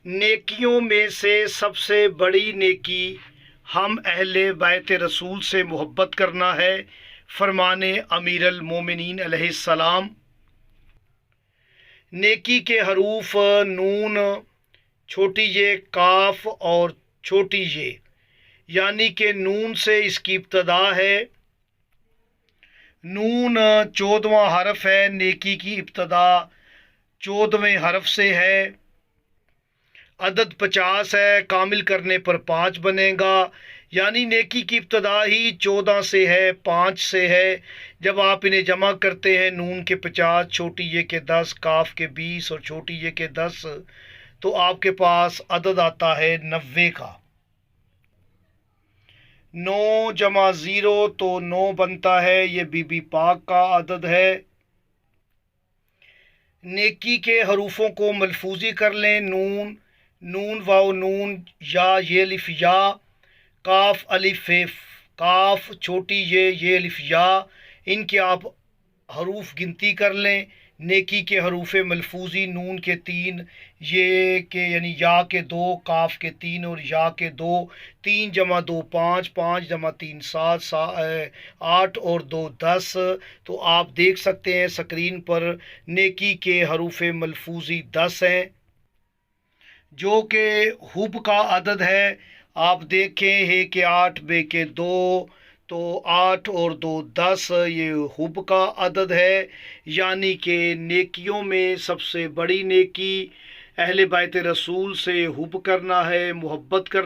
نیکیوں میں سے سب سے بڑی نیکی ہم اہل بیت رسول سے محبت کرنا ہے، فرمان امیر المومنین علیہ السلام۔ نیکی کے حروف نون، چھوٹی یہ، کاف اور چھوٹی یہ، یعنی کہ نون سے اس کی ابتدا ہے۔ نون 14واں حرف ہے، نیکی کی ابتدا 14ویں حرف سے ہے۔ عدد 50 ہے، کامل کرنے پر 5 بنے گا، یعنی نیکی کی ابتدا ہی 14 سے ہے، 5 سے ہے۔ جب آپ انہیں جمع کرتے ہیں، نون کے 50، چھوٹی یہ کے 10، کاف کے 20 اور چھوٹی یہ کے 10، تو آپ کے پاس عدد آتا ہے 90 کا۔ 9 جمع 0 تو 9 بنتا ہے، یہ بی بی پاک کا عدد ہے۔ نیکی کے حروفوں کو ملفوظی کر لیں۔ نون، نون واو نون، یا یہ الف یا، کاف الف کاف، چھوٹی یہ الف یا، ان کے آپ حروف گنتی کر لیں۔ نیکی کے حروف ملفوظی: نون کے 3، یہ کے یعنی یا کے 2، کاف کے 3 اور یا کے 2۔ 3 جمع 2 5، 5 جمع 3 7، 8 اور 2 10۔ تو آپ دیکھ سکتے ہیں اسکرین پر نیکی کے حروف ملفوظی 10 ہیں، جو کہ حب کا عدد ہے۔ آپ دیکھیں، ہے کہ 8، بے کے 2، تو 8 اور 2 10، یہ حب کا عدد ہے۔ یعنی کہ نیکیوں میں سب سے بڑی نیکی اہل بیت رسول سے حب کرنا ہے، محبت کرنا۔